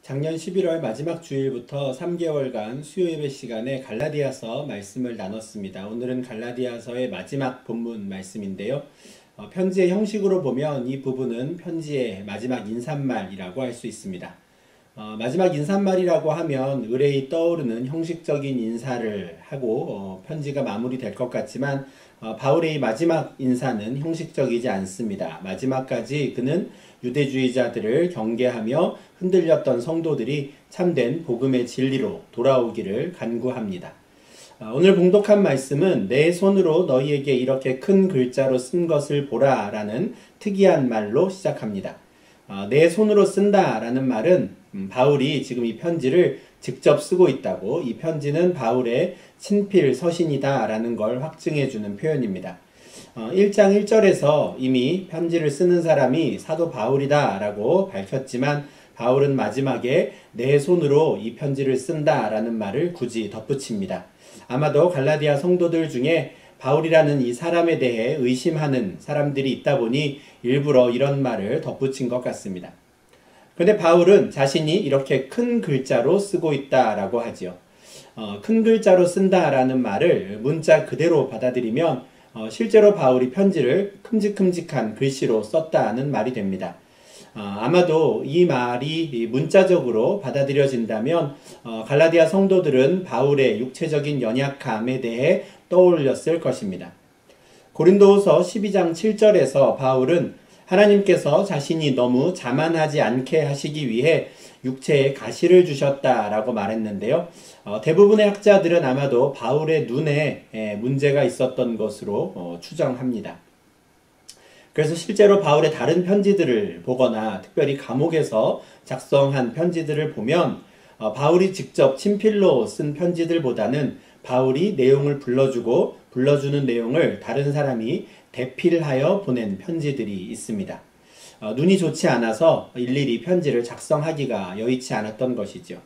작년 11월 마지막 주일부터 3개월간 수요 예배 시간에 갈라디아서 말씀을 나눴습니다. 오늘은 갈라디아서의 마지막 본문 말씀인데요. 편지의 형식으로 보면 이 부분은 편지의 마지막 인사말이라고 할 수 있습니다. 마지막 인사말이라고 하면 의뢰이 떠오르는 형식적인 인사를 하고 편지가 마무리될 것 같지만 바울의 마지막 인사는 형식적이지 않습니다. 마지막까지 그는 유대주의자들을 경계하며 흔들렸던 성도들이 참된 복음의 진리로 돌아오기를 간구합니다. 오늘 봉독한 말씀은 내 손으로 너희에게 이렇게 큰 글자로 쓴 것을 보라 라는 특이한 말로 시작합니다. 내 손으로 쓴다 라는 말은 바울이 지금 이 편지를 직접 쓰고 있다고, 이 편지는 바울의 친필 서신이다 라는 걸 확증해주는 표현입니다. 1장 1절에서 이미 편지를 쓰는 사람이 사도 바울이다 라고 밝혔지만 바울은 마지막에 내 손으로 이 편지를 쓴다 라는 말을 굳이 덧붙입니다. 아마도 갈라디아 성도들 중에 바울이라는 이 사람에 대해 의심하는 사람들이 있다 보니 일부러 이런 말을 덧붙인 것 같습니다. 그런데 바울은 자신이 이렇게 큰 글자로 쓰고 있다라고 하지요. 큰 글자로 쓴다라는 말을 문자 그대로 받아들이면 실제로 바울이 편지를 큼직큼직한 글씨로 썼다는 말이 됩니다. 아마도 이 말이 문자적으로 받아들여진다면 갈라디아 성도들은 바울의 육체적인 연약함에 대해 떠올렸을 것입니다. 고린도후서 12장 7절에서 바울은 하나님께서 자신이 너무 자만하지 않게 하시기 위해 육체에 가시를 주셨다라고 말했는데요. 대부분의 학자들은 아마도 바울의 눈에 문제가 있었던 것으로 추정합니다. 그래서 실제로 바울의 다른 편지들을 보거나 특별히 감옥에서 작성한 편지들을 보면 바울이 직접 친필로 쓴 편지들보다는 바울이 내용을 불러주고 불러주는 내용을 다른 사람이 대필하여 보낸 편지들이 있습니다. 눈이 좋지 않아서 일일이 편지를 작성하기가 여의치 않았던 것이죠.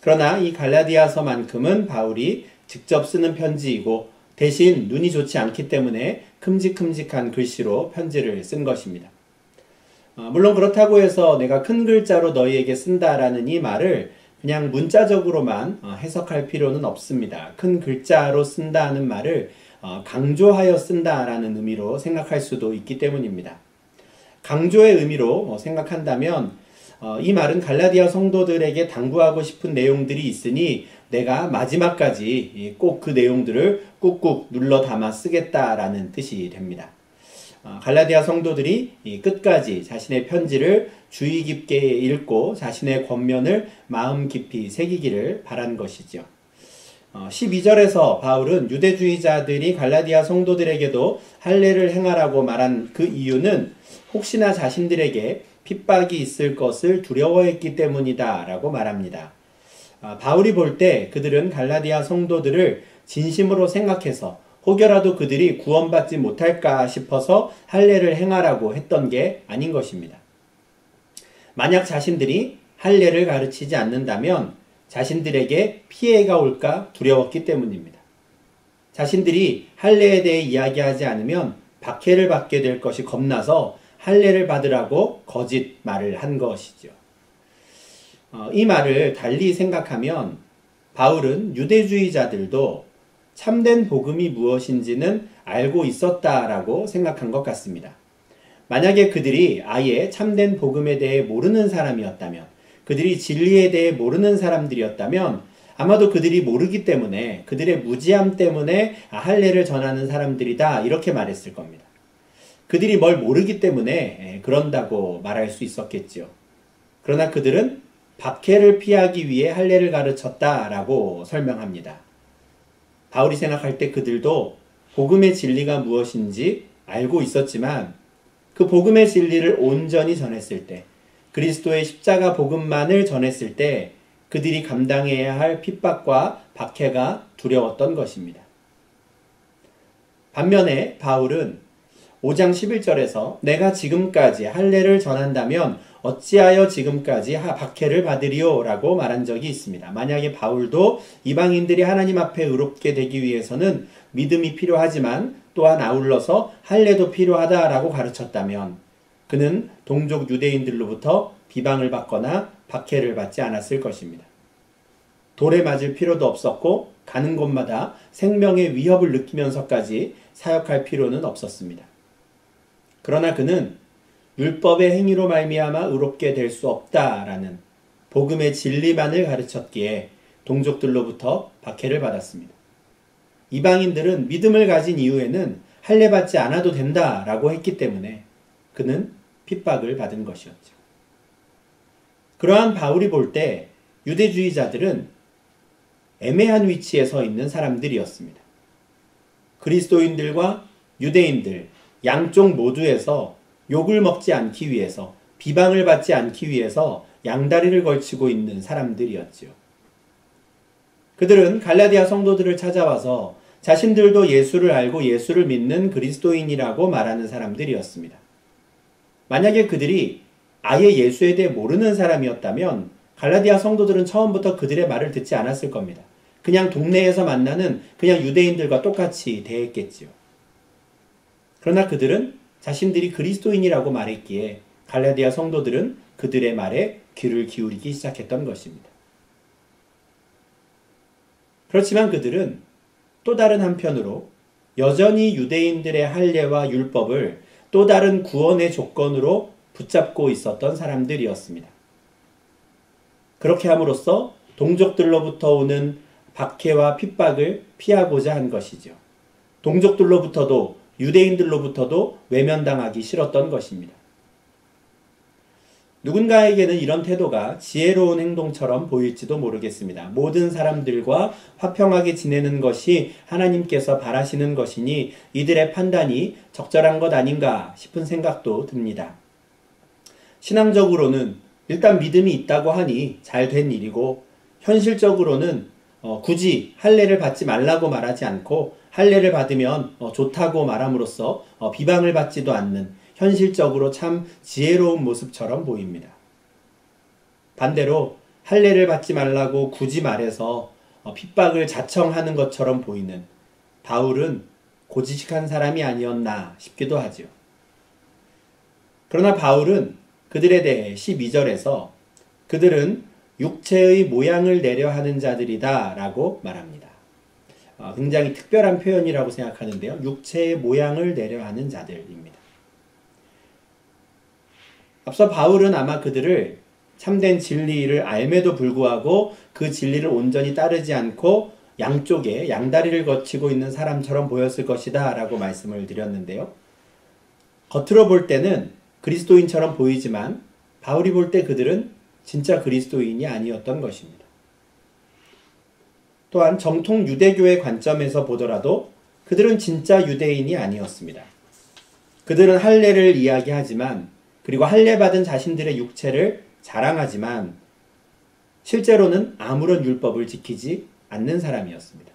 그러나 이 갈라디아서만큼은 바울이 직접 쓰는 편지이고 대신 눈이 좋지 않기 때문에 큼직큼직한 글씨로 편지를 쓴 것입니다. 물론 그렇다고 해서 내가 큰 글자로 너희에게 쓴다라는 이 말을 그냥 문자적으로만 해석할 필요는 없습니다. 큰 글자로 쓴다는 말을 강조하여 쓴다라는 의미로 생각할 수도 있기 때문입니다. 강조의 의미로 생각한다면 이 말은 갈라디아 성도들에게 당부하고 싶은 내용들이 있으니 내가 마지막까지 꼭 그 내용들을 꾹꾹 눌러 담아 쓰겠다라는 뜻이 됩니다. 갈라디아 성도들이 끝까지 자신의 편지를 주의 깊게 읽고 자신의 권면을 마음 깊이 새기기를 바란 것이죠. 12절에서 바울은 유대주의자들이 갈라디아 성도들에게도 할례를 행하라고 말한 그 이유는 혹시나 자신들에게 핍박이 있을 것을 두려워했기 때문이다 라고 말합니다. 바울이 볼 때 그들은 갈라디아 성도들을 진심으로 생각해서 혹여라도 그들이 구원받지 못할까 싶어서 할례를 행하라고 했던 게 아닌 것입니다. 만약 자신들이 할례를 가르치지 않는다면 자신들에게 피해가 올까 두려웠기 때문입니다. 자신들이 할례에 대해 이야기하지 않으면 박해를 받게 될 것이 겁나서 할례를 받으라고 거짓 말을 한 것이죠. 이 말을 달리 생각하면 바울은 유대주의자들도 참된 복음이 무엇인지는 알고 있었다라고 생각한 것 같습니다. 만약에 그들이 아예 참된 복음에 대해 모르는 사람이었다면, 그들이 진리에 대해 모르는 사람들이었다면 아마도 그들이 모르기 때문에, 그들의 무지함 때문에 할례를 전하는 사람들이다 이렇게 말했을 겁니다. 그들이 뭘 모르기 때문에 그런다고 말할 수 있었겠죠. 그러나 그들은 박해를 피하기 위해 할례를 가르쳤다라고 설명합니다. 바울이 생각할 때 그들도 복음의 진리가 무엇인지 알고 있었지만 그 복음의 진리를 온전히 전했을 때, 그리스도의 십자가 복음만을 전했을 때 그들이 감당해야 할 핍박과 박해가 두려웠던 것입니다. 반면에 바울은 5장 11절에서 내가 지금까지 할례를 전한다면 어찌하여 지금까지 박해를 받으리요? 라고 말한 적이 있습니다. 만약에 바울도 이방인들이 하나님 앞에 의롭게 되기 위해서는 믿음이 필요하지만 또한 아울러서 할례도 필요하다라고 가르쳤다면 그는 동족 유대인들로부터 비방을 받거나 박해를 받지 않았을 것입니다. 돌에 맞을 필요도 없었고 가는 곳마다 생명의 위협을 느끼면서까지 사역할 필요는 없었습니다. 그러나 그는 율법의 행위로 말미암아 의롭게 될 수 없다라는 복음의 진리만을 가르쳤기에 동족들로부터 박해를 받았습니다. 이방인들은 믿음을 가진 이후에는 할례받지 않아도 된다라고 했기 때문에 그는 핍박을 받은 것이었죠. 그러한 바울이 볼 때 유대주의자들은 애매한 위치에 서 있는 사람들이었습니다. 그리스도인들과 유대인들 양쪽 모두에서 욕을 먹지 않기 위해서, 비방을 받지 않기 위해서 양다리를 걸치고 있는 사람들이었지요. 그들은 갈라디아 성도들을 찾아와서 자신들도 예수를 알고 예수를 믿는 그리스도인이라고 말하는 사람들이었습니다. 만약에 그들이 아예 예수에 대해 모르는 사람이었다면 갈라디아 성도들은 처음부터 그들의 말을 듣지 않았을 겁니다. 그냥 동네에서 만나는 그냥 유대인들과 똑같이 대했겠지요. 그러나 그들은 자신들이 그리스도인이라고 말했기에 갈라디아 성도들은 그들의 말에 귀를 기울이기 시작했던 것입니다. 그렇지만 그들은 또 다른 한편으로 여전히 유대인들의 할례와 율법을 또 다른 구원의 조건으로 붙잡고 있었던 사람들이었습니다. 그렇게 함으로써 동족들로부터 오는 박해와 핍박을 피하고자 한 것이죠. 동족들로부터도 유대인들로부터도 외면당하기 싫었던 것입니다. 누군가에게는 이런 태도가 지혜로운 행동처럼 보일지도 모르겠습니다. 모든 사람들과 화평하게 지내는 것이 하나님께서 바라시는 것이니 이들의 판단이 적절한 것 아닌가 싶은 생각도 듭니다. 신앙적으로는 일단 믿음이 있다고 하니 잘 된 일이고, 현실적으로는 굳이 할례를 받지 말라고 말하지 않고 할례를 받으면 좋다고 말함으로써 비방을 받지도 않는 현실적으로 참 지혜로운 모습처럼 보입니다. 반대로 할례를 받지 말라고 굳이 말해서 핍박을 자청하는 것처럼 보이는 바울은 고지식한 사람이 아니었나 싶기도 하죠. 그러나 바울은 그들에 대해 12절에서 그들은 육체의 모양을 내려 하는 자들이다 라고 말합니다. 굉장히 특별한 표현이라고 생각하는데요. 육체의 모양을 내려 하는 자들입니다. 앞서 바울은 아마 그들을 참된 진리를 알매도 불구하고 그 진리를 온전히 따르지 않고 양쪽에 양다리를 거치고 있는 사람처럼 보였을 것이다 라고 말씀을 드렸는데요. 겉으로 볼 때는 그리스도인처럼 보이지만 바울이 볼 때 그들은 진짜 그리스도인이 아니었던 것입니다. 또한 정통 유대교의 관점에서 보더라도 그들은 진짜 유대인이 아니었습니다. 그들은 할례를 이야기하지만, 그리고 할례받은 자신들의 육체를 자랑하지만 실제로는 아무런 율법을 지키지 않는 사람이었습니다.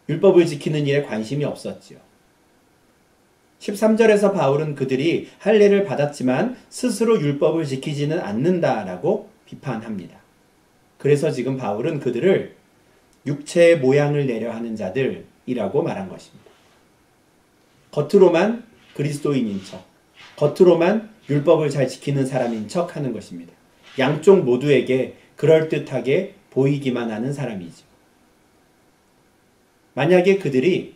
율법을 지키는 일에 관심이 없었지요. 13절에서 바울은 그들이 할례를 받았지만 스스로 율법을 지키지는 않는다라고 비판합니다. 그래서 지금 바울은 그들을 육체의 모양을 내려 하는 자들이라고 말한 것입니다. 겉으로만 그리스도인인 척, 겉으로만 율법을 잘 지키는 사람인 척 하는 것입니다. 양쪽 모두에게 그럴듯하게 보이기만 하는 사람이죠. 만약에 그들이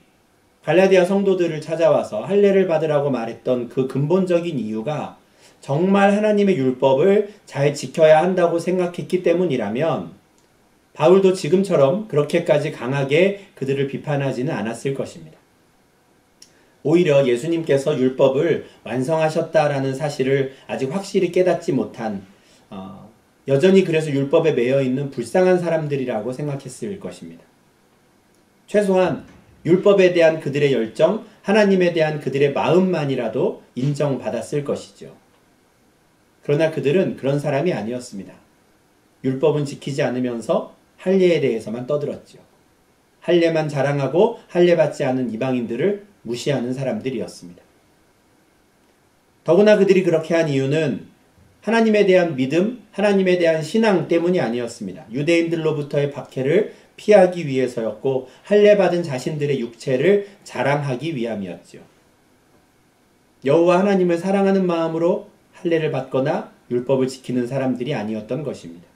갈라디아 성도들을 찾아와서 할례를 받으라고 말했던 그 근본적인 이유가 정말 하나님의 율법을 잘 지켜야 한다고 생각했기 때문이라면 바울도 지금처럼 그렇게까지 강하게 그들을 비판하지는 않았을 것입니다. 오히려 예수님께서 율법을 완성하셨다라는 사실을 아직 확실히 깨닫지 못한, 여전히 그래서 율법에 매여 있는 불쌍한 사람들이라고 생각했을 것입니다. 최소한 율법에 대한 그들의 열정, 하나님에 대한 그들의 마음만이라도 인정받았을 것이죠. 그러나 그들은 그런 사람이 아니었습니다. 율법은 지키지 않으면서 할례에 대해서만 떠들었죠. 할례만 자랑하고 할례 받지 않은 이방인들을 무시하는 사람들이었습니다. 더구나 그들이 그렇게 한 이유는 하나님에 대한 믿음, 하나님에 대한 신앙 때문이 아니었습니다. 유대인들로부터의 박해를 피하기 위해서였고 할례 받은 자신들의 육체를 자랑하기 위함이었죠. 여호와 하나님을 사랑하는 마음으로 할례를 받거나 율법을 지키는 사람들이 아니었던 것입니다.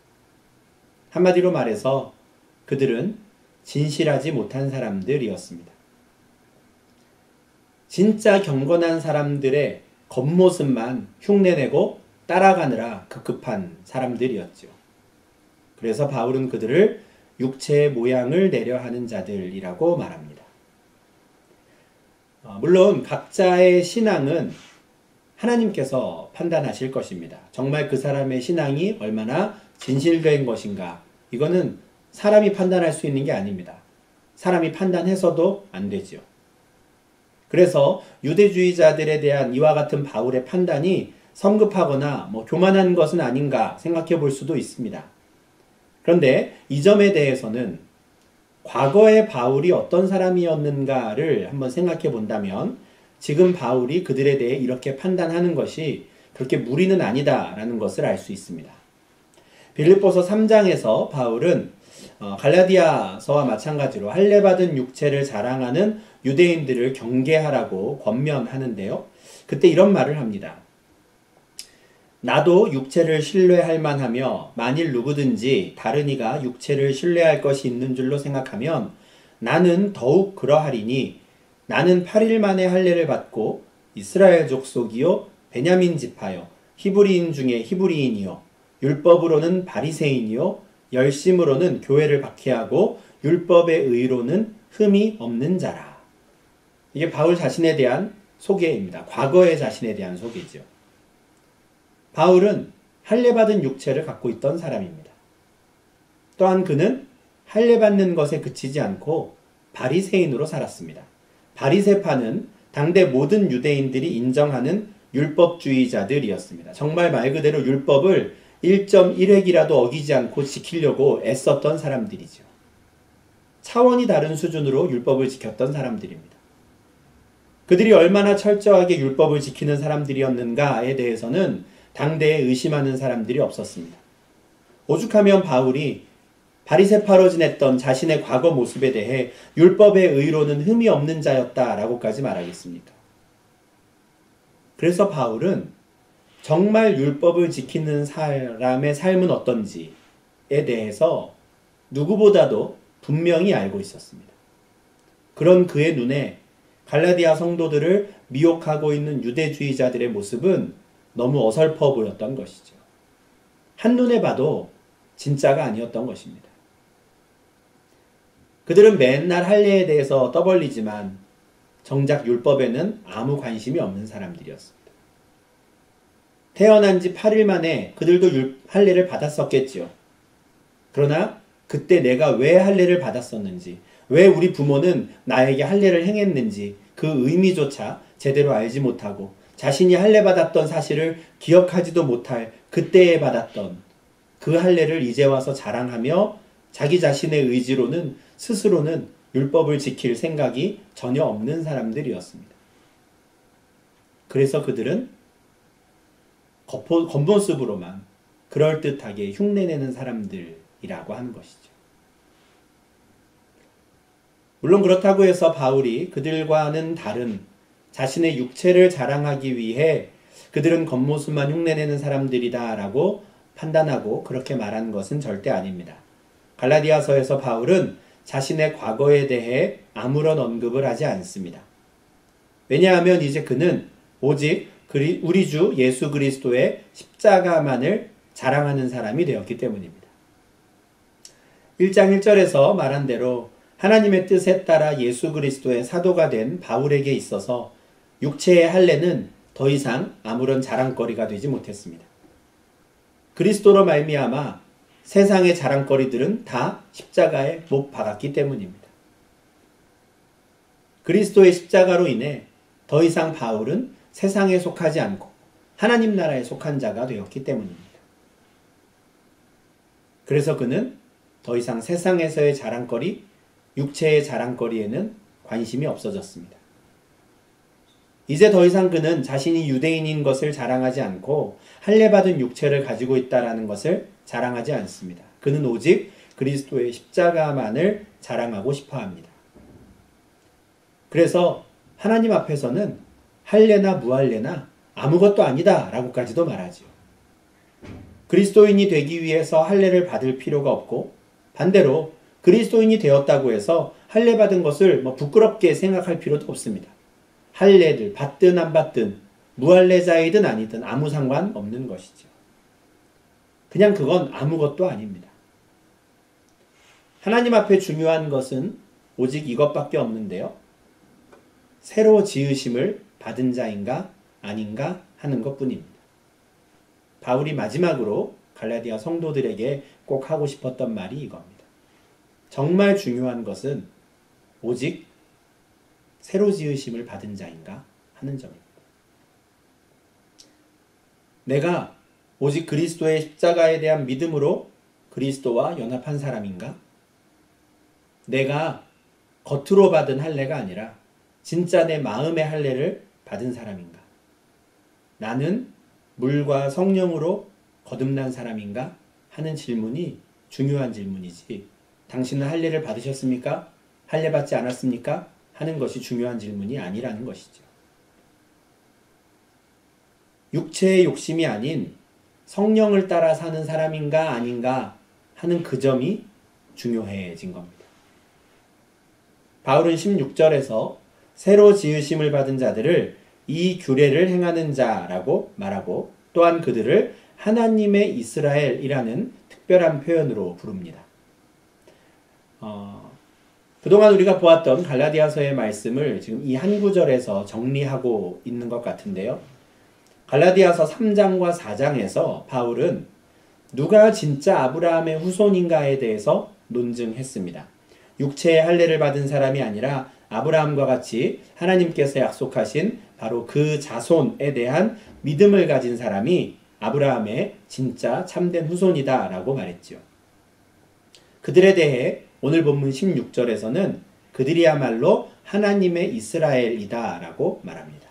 한마디로 말해서 그들은 진실하지 못한 사람들이었습니다. 진짜 경건한 사람들의 겉모습만 흉내내고 따라가느라 급급한 사람들이었죠. 그래서 바울은 그들을 육체의 모양을 내려 하는 자들이라고 말합니다. 물론 각자의 신앙은 하나님께서 판단하실 것입니다. 정말 그 사람의 신앙이 얼마나 진실된 것인가, 이거는 사람이 판단할 수 있는 게 아닙니다. 사람이 판단해서도 안 되죠. 그래서 유대주의자들에 대한 이와 같은 바울의 판단이 성급하거나 교만한 것은 아닌가 생각해 볼 수도 있습니다. 그런데 이 점에 대해서는 과거의 바울이 어떤 사람이었는가를 한번 생각해 본다면 지금 바울이 그들에 대해 이렇게 판단하는 것이 그렇게 무리는 아니다라는 것을 알 수 있습니다. 빌립보서 3장에서 바울은 갈라디아서와 마찬가지로 할례받은 육체를 자랑하는 유대인들을 경계하라고 권면하는데요. 그때 이런 말을 합니다. 나도 육체를 신뢰할 만하며 만일 누구든지 다른 이가 육체를 신뢰할 것이 있는 줄로 생각하면 나는 더욱 그러하리니 나는 8일 만에 할례를 받고 이스라엘 족속이요 베냐민 지파요 히브리인 중에 히브리인이요 율법으로는 바리새인이요 열심으로는 교회를 박해하고 율법의 의로는 흠이 없는 자라. 이게 바울 자신에 대한 소개입니다. 과거의 자신에 대한 소개죠. 바울은 할례받은 육체를 갖고 있던 사람입니다. 또한 그는 할례받는 것에 그치지 않고 바리새인으로 살았습니다. 바리새파는 당대 모든 유대인들이 인정하는 율법주의자들이었습니다. 정말 말 그대로 율법을 1.1획이라도 어기지 않고 지키려고 애썼던 사람들이죠. 차원이 다른 수준으로 율법을 지켰던 사람들입니다. 그들이 얼마나 철저하게 율법을 지키는 사람들이었는가에 대해서는 당대에 의심하는 사람들이 없었습니다. 오죽하면 바울이 바리새파로 지냈던 자신의 과거 모습에 대해 율법의 의로는 흠이 없는 자였다라고까지 말하겠습니까? 그래서 바울은 정말 율법을 지키는 사람의 삶은 어떤지에 대해서 누구보다도 분명히 알고 있었습니다. 그런 그의 눈에 갈라디아 성도들을 미혹하고 있는 유대주의자들의 모습은 너무 어설퍼 보였던 것이죠. 한눈에 봐도 진짜가 아니었던 것입니다. 그들은 맨날 할례에 대해서 떠벌리지만 정작 율법에는 아무 관심이 없는 사람들이었습니다. 태어난 지 8일 만에 그들도 할례를 받았었겠지요. 그러나 그때 내가 왜 할례를 받았었는지, 왜 우리 부모는 나에게 할례를 행했는지 그 의미조차 제대로 알지 못하고 자신이 할례 받았던 사실을 기억하지도 못할 그때에 받았던 그 할례를 이제 와서 자랑하며 자기 자신의 의지로는 스스로는 율법을 지킬 생각이 전혀 없는 사람들이었습니다. 그래서 그들은 겉모습으로만 그럴듯하게 흉내내는 사람들이라고 하는 것이죠. 물론 그렇다고 해서 바울이 그들과는 다른 자신의 육체를 자랑하기 위해 그들은 겉모습만 흉내내는 사람들이다라고 판단하고 그렇게 말하는 것은 절대 아닙니다. 갈라디아서에서 바울은 자신의 과거에 대해 아무런 언급을 하지 않습니다. 왜냐하면 이제 그는 오직 우리 주 예수 그리스도의 십자가만을 자랑하는 사람이 되었기 때문입니다. 1장 1절에서 말한 대로 하나님의 뜻에 따라 예수 그리스도의 사도가 된 바울에게 있어서 육체의 할례는 더 이상 아무런 자랑거리가 되지 못했습니다. 그리스도로 말미암아 세상의 자랑거리들은 다 십자가에 못 박았기 때문입니다. 그리스도의 십자가로 인해 더 이상 바울은 세상에 속하지 않고 하나님 나라에 속한 자가 되었기 때문입니다. 그래서 그는 더 이상 세상에서의 자랑거리, 육체의 자랑거리에는 관심이 없어졌습니다. 이제 더 이상 그는 자신이 유대인인 것을 자랑하지 않고 할례받은 육체를 가지고 있다는 것을 자랑하지 않습니다. 그는 오직 그리스도의 십자가만을 자랑하고 싶어 합니다. 그래서 하나님 앞에서는 할례나 무할례나 아무것도 아니다 라고까지도 말하죠. 그리스도인이 되기 위해서 할례를 받을 필요가 없고, 반대로 그리스도인이 되었다고 해서 할례 받은 것을 부끄럽게 생각할 필요도 없습니다. 할례를 받든 안 받든 무할례자이든 아니든 아무 상관없는 것이죠. 그냥 그건 아무것도 아닙니다. 하나님 앞에 중요한 것은 오직 이것밖에 없는데요. 새로 지으심을 받은 자인가 아닌가 하는 것뿐입니다. 바울이 마지막으로 갈라디아 성도들에게 꼭 하고 싶었던 말이 이겁니다. 정말 중요한 것은 오직 새로 지으심을 받은 자인가 하는 점입니다. 내가 오직 그리스도의 십자가에 대한 믿음으로 그리스도와 연합한 사람인가? 내가 겉으로 받은 할례가 아니라 진짜 내 마음의 할례를 받은 사람인가? 나는 물과 성령으로 거듭난 사람인가? 하는 질문이 중요한 질문이지, 당신은 할례를 받으셨습니까? 할례 받지 않았습니까? 하는 것이 중요한 질문이 아니라는 것이죠. 육체의 욕심이 아닌 성령을 따라 사는 사람인가 아닌가 하는 그 점이 중요해진 겁니다. 바울은 16절에서 새로 지으심을 받은 자들을 이 규례를 행하는 자라고 말하고, 또한 그들을 하나님의 이스라엘이라는 특별한 표현으로 부릅니다. 그동안 우리가 보았던 갈라디아서의 말씀을 지금 이 한 구절에서 정리하고 있는 것 같은데요. 갈라디아서 3장과 4장에서 바울은 누가 진짜 아브라함의 후손인가에 대해서 논증했습니다. 육체의 할례를 받은 사람이 아니라 아브라함과 같이 하나님께서 약속하신 바로 그 자손에 대한 믿음을 가진 사람이 아브라함의 진짜 참된 후손이다 라고 말했지요. 그들에 대해 오늘 본문 16절에서는 그들이야말로 하나님의 이스라엘이다 라고 말합니다.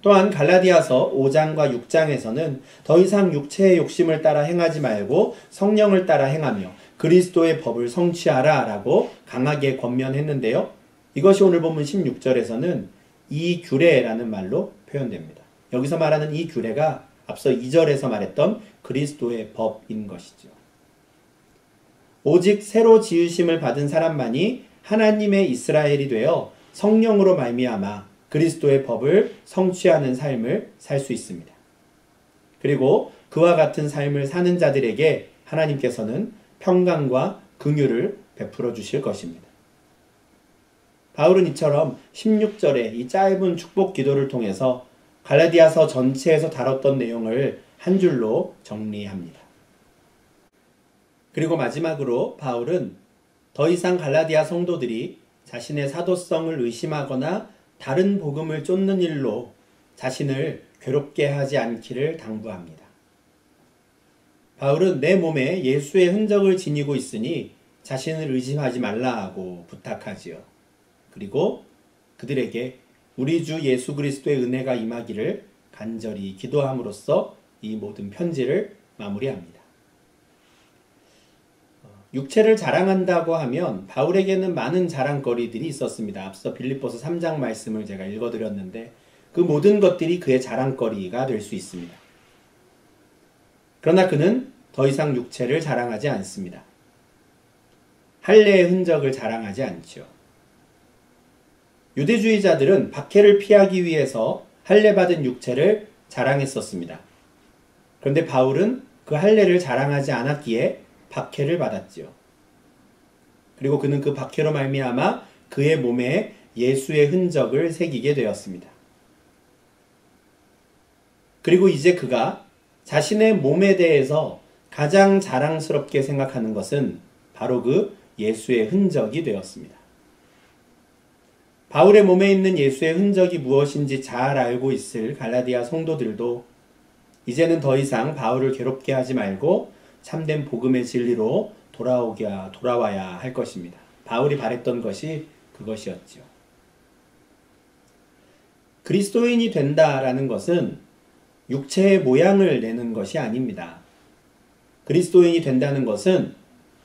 또한 갈라디아서 5장과 6장에서는 더 이상 육체의 욕심을 따라 행하지 말고 성령을 따라 행하며 그리스도의 법을 성취하라 라고 강하게 권면했는데요. 이것이 오늘 본문 16절에서는 이 규례라는 말로 표현됩니다. 여기서 말하는 이 규례가 앞서 2절에서 말했던 그리스도의 법인 것이죠. 오직 새로 지으심을 받은 사람만이 하나님의 이스라엘이 되어 성령으로 말미암아 그리스도의 법을 성취하는 삶을 살 수 있습니다. 그리고 그와 같은 삶을 사는 자들에게 하나님께서는 평강과 긍휼을 베풀어 주실 것입니다. 바울은 이처럼 16절에 이 짧은 축복 기도를 통해서 갈라디아서 전체에서 다뤘던 내용을 한 줄로 정리합니다. 그리고 마지막으로 바울은 더 이상 갈라디아 성도들이 자신의 사도성을 의심하거나 다른 복음을 쫓는 일로 자신을 괴롭게 하지 않기를 당부합니다. 바울은 내 몸에 예수의 흔적을 지니고 있으니 자신을 의심하지 말라고 부탁하지요. 그리고 그들에게 우리 주 예수 그리스도의 은혜가 임하기를 간절히 기도함으로써 이 모든 편지를 마무리합니다. 육체를 자랑한다고 하면 바울에게는 많은 자랑거리들이 있었습니다. 앞서 빌립보서 3장 말씀을 제가 읽어드렸는데 그 모든 것들이 그의 자랑거리가 될 수 있습니다. 그러나 그는 더 이상 육체를 자랑하지 않습니다. 할례의 흔적을 자랑하지 않죠. 유대주의자들은 박해를 피하기 위해서 할례받은 육체를 자랑했었습니다. 그런데 바울은 그 할례를 자랑하지 않았기에 박해를 받았지요. 그리고 그는 그 박해로 말미암아 그의 몸에 예수의 흔적을 새기게 되었습니다. 그리고 이제 그가 자신의 몸에 대해서 가장 자랑스럽게 생각하는 것은 바로 그 예수의 흔적이 되었습니다. 바울의 몸에 있는 예수의 흔적이 무엇인지 잘 알고 있을 갈라디아 성도들도 이제는 더 이상 바울을 괴롭게 하지 말고 참된 복음의 진리로 돌아와야 할 것입니다. 바울이 바랬던 것이 그것이었죠. 그리스도인이 된다라는 것은 육체의 모양을 내는 것이 아닙니다. 그리스도인이 된다는 것은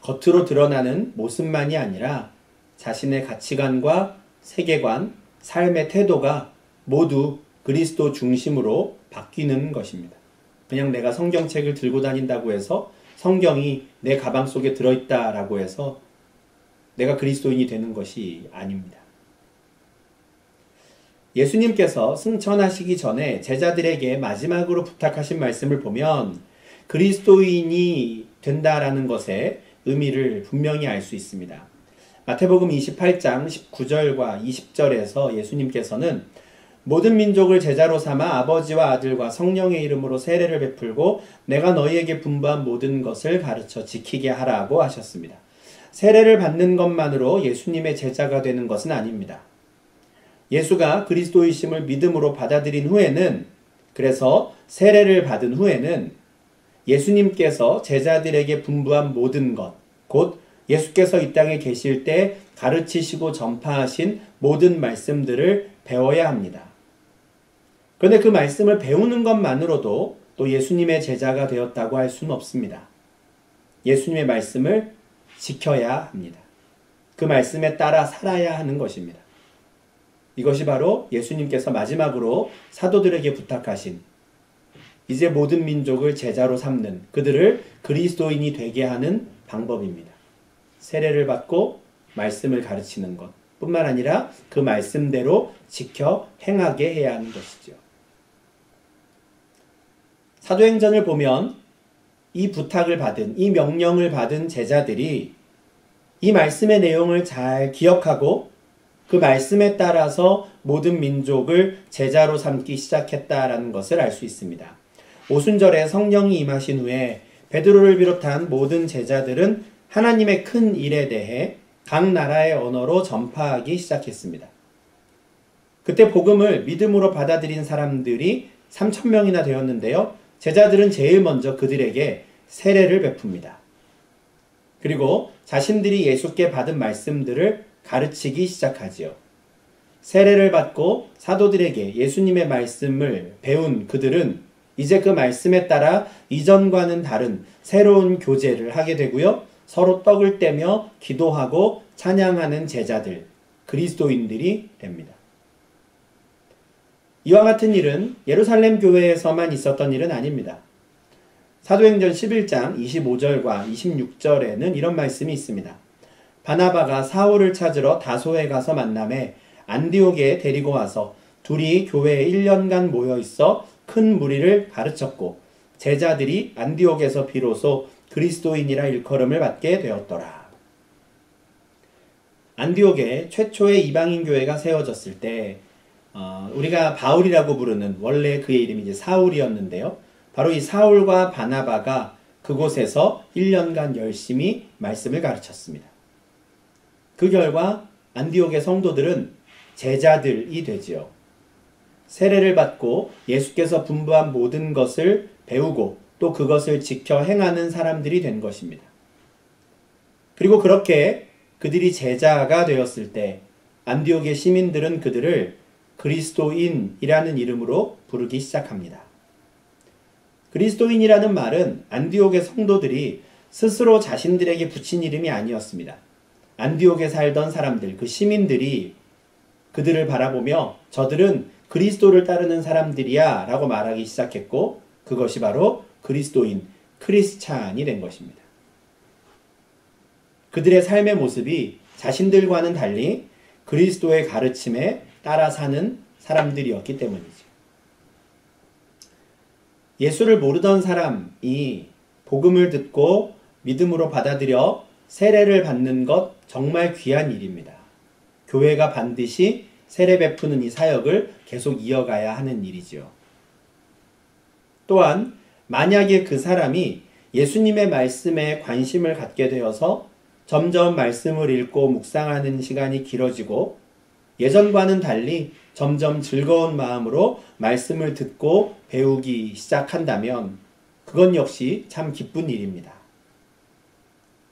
겉으로 드러나는 모습만이 아니라 자신의 가치관과 세계관, 삶의 태도가 모두 그리스도 중심으로 바뀌는 것입니다. 그냥 내가 성경책을 들고 다닌다고 해서 성경이 내 가방 속에 들어있다라고 해서 내가 그리스도인이 되는 것이 아닙니다. 예수님께서 승천하시기 전에 제자들에게 마지막으로 부탁하신 말씀을 보면 그리스도인이 된다라는 것의 의미를 분명히 알 수 있습니다. 마태복음 28장 19절과 20절에서 예수님께서는 모든 민족을 제자로 삼아 아버지와 아들과 성령의 이름으로 세례를 베풀고 내가 너희에게 분부한 모든 것을 가르쳐 지키게 하라고 하셨습니다. 세례를 받는 것만으로 예수님의 제자가 되는 것은 아닙니다. 예수가 그리스도이심을 믿음으로 받아들인 후에는, 그래서 세례를 받은 후에는 예수님께서 제자들에게 분부한 모든 것, 곧 예수께서 이 땅에 계실 때 가르치시고 전파하신 모든 말씀들을 배워야 합니다. 그런데 그 말씀을 배우는 것만으로도 또 예수님의 제자가 되었다고 할 수는 없습니다. 예수님의 말씀을 지켜야 합니다. 그 말씀에 따라 살아야 하는 것입니다. 이것이 바로 예수님께서 마지막으로 사도들에게 부탁하신 이제 모든 민족을 제자로 삼는, 그들을 그리스도인이 되게 하는 방법입니다. 세례를 받고 말씀을 가르치는 것 뿐만 아니라 그 말씀대로 지켜 행하게 해야 하는 것이죠. 사도행전을 보면 이 부탁을 받은, 이 명령을 받은 제자들이 이 말씀의 내용을 잘 기억하고 그 말씀에 따라서 모든 민족을 제자로 삼기 시작했다라는 것을 알 수 있습니다. 오순절에 성령이 임하신 후에 베드로를 비롯한 모든 제자들은 하나님의 큰 일에 대해 각 나라의 언어로 전파하기 시작했습니다. 그때 복음을 믿음으로 받아들인 사람들이 3,000명이나 되었는데요. 제자들은 제일 먼저 그들에게 세례를 베풉니다. 그리고 자신들이 예수께 받은 말씀들을 가르치기 시작하지요. 세례를 받고 사도들에게 예수님의 말씀을 배운 그들은 이제 그 말씀에 따라 이전과는 다른 새로운 교제를 하게 되고요. 서로 떡을 떼며 기도하고 찬양하는 제자들, 그리스도인들이 됩니다. 이와 같은 일은 예루살렘 교회에서만 있었던 일은 아닙니다. 사도행전 11장 25절과 26절에는 이런 말씀이 있습니다. 바나바가 사울을 찾으러 다소에 가서 만남에 안디옥에 데리고 와서 둘이 교회에 1년간 모여 있어 큰 무리를 가르쳤고 제자들이 안디옥에서 비로소 그리스도인이라 일컬음을 받게 되었더라. 안디옥에 최초의 이방인 교회가 세워졌을 때 우리가 바울이라고 부르는, 원래 그의 이름이 이제 사울이었는데요. 바로 이 사울과 바나바가 그곳에서 1년간 열심히 말씀을 가르쳤습니다. 그 결과 안디옥의 성도들은 제자들이 되지요. 세례를 받고 예수께서 분부한 모든 것을 배우고 또 그것을 지켜 행하는 사람들이 된 것입니다. 그리고 그렇게 그들이 제자가 되었을 때 안디옥의 시민들은 그들을 그리스도인이라는 이름으로 부르기 시작합니다. 그리스도인이라는 말은 안디옥의 성도들이 스스로 자신들에게 붙인 이름이 아니었습니다. 안디옥에 살던 사람들, 그 시민들이 그들을 바라보며 저들은 그리스도를 따르는 사람들이야 라고 말하기 시작했고 그것이 바로 그리스도인, 크리스찬이 된 것입니다. 그들의 삶의 모습이 자신들과는 달리 그리스도의 가르침에 따라 사는 사람들이었기 때문이죠. 예수를 모르던 사람이 복음을 듣고 믿음으로 받아들여 세례를 받는 것 정말 귀한 일입니다. 교회가 반드시 세례 베푸는 이 사역을 계속 이어가야 하는 일이죠. 또한 만약에 그 사람이 예수님의 말씀에 관심을 갖게 되어서 점점 말씀을 읽고 묵상하는 시간이 길어지고 예전과는 달리 점점 즐거운 마음으로 말씀을 듣고 배우기 시작한다면 그건 역시 참 기쁜 일입니다.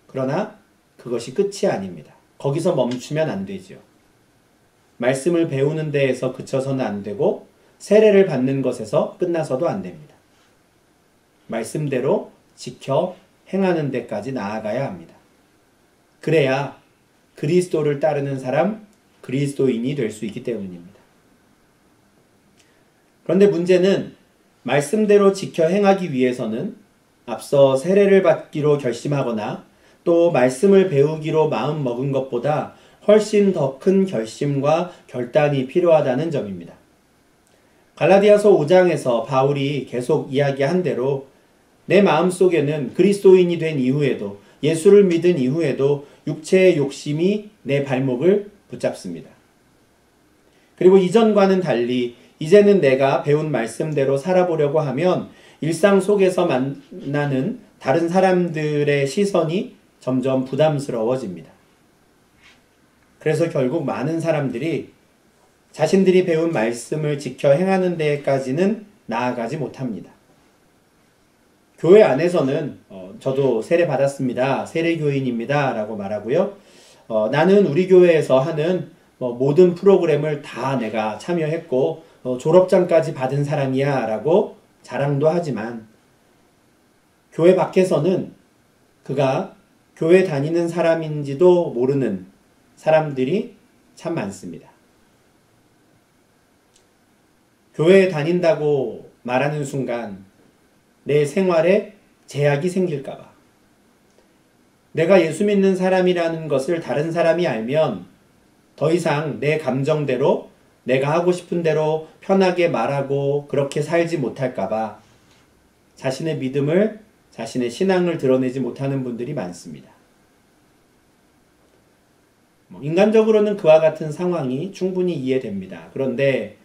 그러나 그것이 끝이 아닙니다. 거기서 멈추면 안 되죠. 말씀을 배우는 데에서 그쳐서는 안 되고 세례를 받는 것에서 끝나서도 안 됩니다. 말씀대로 지켜 행하는 데까지 나아가야 합니다. 그래야 그리스도를 따르는 사람, 그리스도인이 될 수 있기 때문입니다. 그런데 문제는 말씀대로 지켜 행하기 위해서는 앞서 세례를 받기로 결심하거나 또 말씀을 배우기로 마음 먹은 것보다 훨씬 더 큰 결심과 결단이 필요하다는 점입니다. 갈라디아서 5장에서 바울이 계속 이야기한 대로 내 마음속에는 그리스도인이 된 이후에도 예수를 믿은 이후에도 육체의 욕심이 내 발목을 붙잡습니다. 그리고 이전과는 달리 이제는 내가 배운 말씀대로 살아보려고 하면 일상 속에서 만나는 다른 사람들의 시선이 점점 부담스러워집니다. 그래서 결국 많은 사람들이 자신들이 배운 말씀을 지켜 행하는 데까지는 나아가지 못합니다. 교회 안에서는 저도 세례 받았습니다. 세례교인입니다. 라고 말하고요. 나는 우리 교회에서 하는 모든 프로그램을 다 내가 참여했고 졸업장까지 받은 사람이야 라고 자랑도 하지만 교회 밖에서는 그가 교회 다니는 사람인지도 모르는 사람들이 참 많습니다. 교회에 다닌다고 말하는 순간 내 생활에 제약이 생길까봐, 내가 예수 믿는 사람이라는 것을 다른 사람이 알면 더 이상 내 감정대로 내가 하고 싶은 대로 편하게 말하고 그렇게 살지 못할까봐 자신의 믿음을, 자신의 신앙을 드러내지 못하는 분들이 많습니다. 인간적으로는 그와 같은 상황이 충분히 이해됩니다. 그런데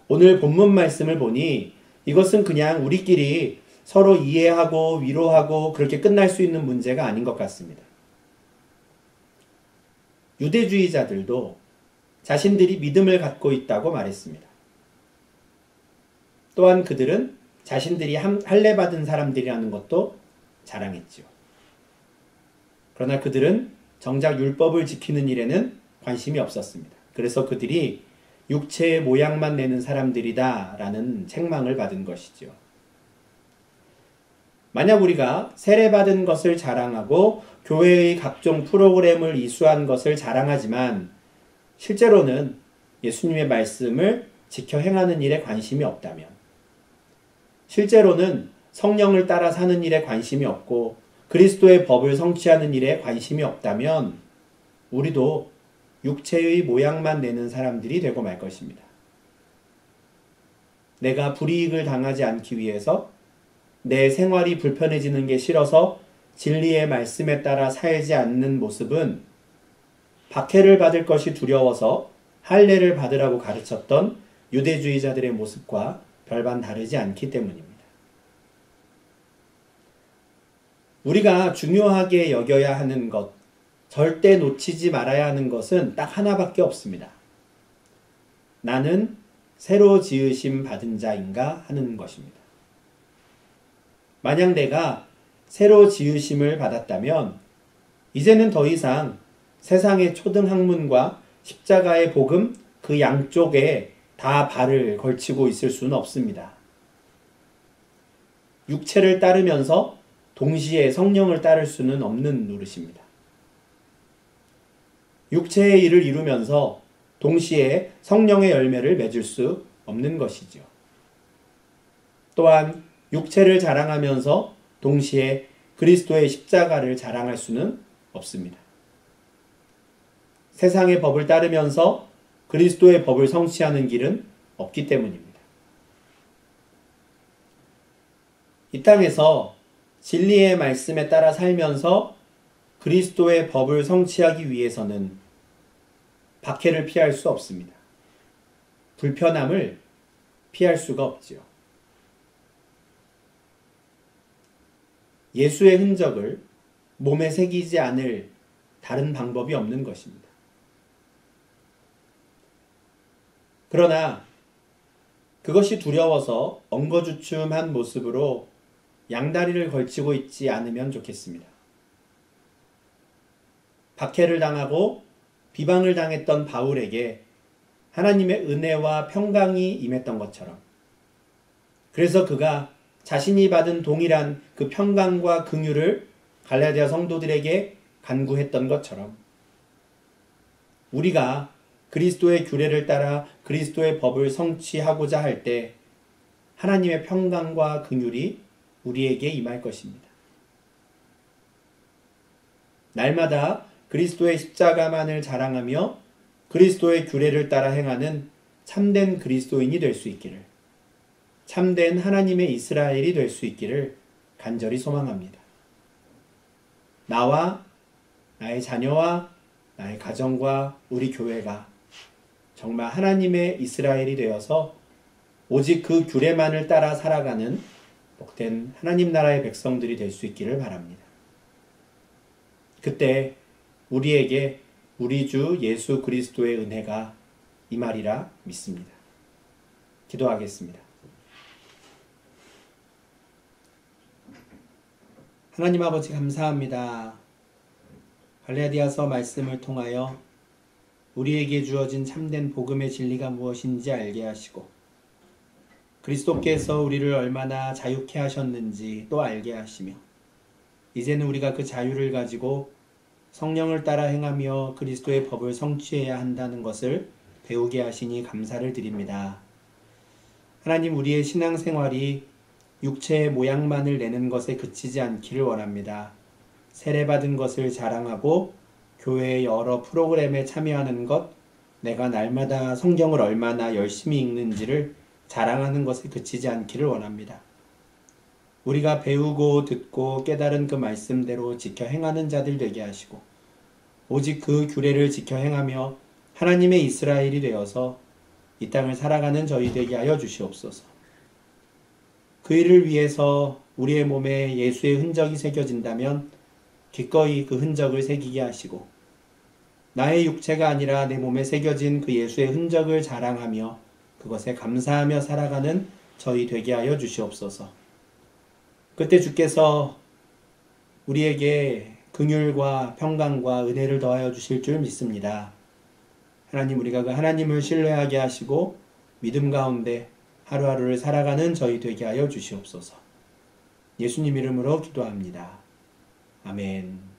오늘 본문 말씀을 보니 이것은 그냥 우리끼리 서로 이해하고 위로하고 그렇게 끝날 수 있는 문제가 아닌 것 같습니다. 유대주의자들도 자신들이 믿음을 갖고 있다고 말했습니다. 또한 그들은 자신들이 할례 받은 사람들이라는 것도 자랑했지요. 그러나 그들은 정작 율법을 지키는 일에는 관심이 없었습니다. 그래서 그들이 육체의 모양만 내는 사람들이다 라는 책망을 받은 것이죠. 만약 우리가 세례받은 것을 자랑하고 교회의 각종 프로그램을 이수한 것을 자랑하지만 실제로는 예수님의 말씀을 지켜 행하는 일에 관심이 없다면, 실제로는 성령을 따라 사는 일에 관심이 없고 그리스도의 법을 성취하는 일에 관심이 없다면 우리도 육체의 모양만 내는 사람들이 되고 말 것입니다. 내가 불이익을 당하지 않기 위해서, 내 생활이 불편해지는 게 싫어서 진리의 말씀에 따라 살지 않는 모습은 박해를 받을 것이 두려워서 할례를 받으라고 가르쳤던 유대주의자들의 모습과 별반 다르지 않기 때문입니다. 우리가 중요하게 여겨야 하는 것, 절대 놓치지 말아야 하는 것은 딱 하나밖에 없습니다. 나는 새로 지으심 받은 자인가 하는 것입니다. 만약 내가 새로 지으심을 받았다면 이제는 더 이상 세상의 초등학문과 십자가의 복음 그 양쪽에 다 발을 걸치고 있을 수는 없습니다. 육체를 따르면서 동시에 성령을 따를 수는 없는 노릇입니다. 육체의 일을 이루면서 동시에 성령의 열매를 맺을 수 없는 것이죠. 또한 육체를 자랑하면서 동시에 그리스도의 십자가를 자랑할 수는 없습니다. 세상의 법을 따르면서 그리스도의 법을 성취하는 길은 없기 때문입니다. 이 땅에서 진리의 말씀에 따라 살면서 그리스도의 법을 성취하기 위해서는 박해를 피할 수 없습니다. 불편함을 피할 수가 없지요. 예수의 흔적을 몸에 새기지 않을 다른 방법이 없는 것입니다. 그러나 그것이 두려워서 엉거주춤한 모습으로 양다리를 걸치고 있지 않으면 좋겠습니다. 박해를 당하고 비방을 당했던 바울에게 하나님의 은혜와 평강이 임했던 것처럼, 그래서 그가 자신이 받은 동일한 그 평강과 긍휼을 갈라디아 성도들에게 간구했던 것처럼 우리가 그리스도의 규례를 따라 그리스도의 법을 성취하고자 할 때 하나님의 평강과 긍휼이 우리에게 임할 것입니다. 날마다 그리스도의 십자가만을 자랑하며 그리스도의 규례를 따라 행하는 참된 그리스도인이 될 수 있기를, 참된 하나님의 이스라엘이 될 수 있기를 간절히 소망합니다. 나와 나의 자녀와 나의 가정과 우리 교회가 정말 하나님의 이스라엘이 되어서 오직 그 규례만을 따라 살아가는 복된 하나님 나라의 백성들이 될 수 있기를 바랍니다. 그때 우리에게 우리 주 예수 그리스도의 은혜가 임하리라 믿습니다. 기도하겠습니다. 하나님 아버지 감사합니다. 갈라디아서 말씀을 통하여 우리에게 주어진 참된 복음의 진리가 무엇인지 알게 하시고 그리스도께서 우리를 얼마나 자유케 하셨는지 또 알게 하시며 이제는 우리가 그 자유를 가지고 성령을 따라 행하며 그리스도의 법을 성취해야 한다는 것을 배우게 하시니 감사를 드립니다. 하나님, 우리의 신앙생활이 육체의 모양만을 내는 것에 그치지 않기를 원합니다. 세례받은 것을 자랑하고 교회의 여러 프로그램에 참여하는 것, 내가 날마다 성경을 얼마나 열심히 읽는지를 자랑하는 것에 그치지 않기를 원합니다. 우리가 배우고 듣고 깨달은 그 말씀대로 지켜 행하는 자들 되게 하시고 오직 그 규례를 지켜 행하며 하나님의 이스라엘이 되어서 이 땅을 살아가는 저희 되게 하여 주시옵소서. 그 일을 위해서 우리의 몸에 예수의 흔적이 새겨진다면 기꺼이 그 흔적을 새기게 하시고 나의 육체가 아니라 내 몸에 새겨진 그 예수의 흔적을 자랑하며 그것에 감사하며 살아가는 저희 되게 하여 주시옵소서. 그때 주께서 우리에게 긍휼과 평강과 은혜를 더하여 주실 줄 믿습니다. 하나님, 우리가 그 하나님을 신뢰하게 하시고 믿음 가운데 하루하루를 살아가는 저희 되게 하여 주시옵소서. 예수님 이름으로 기도합니다. 아멘.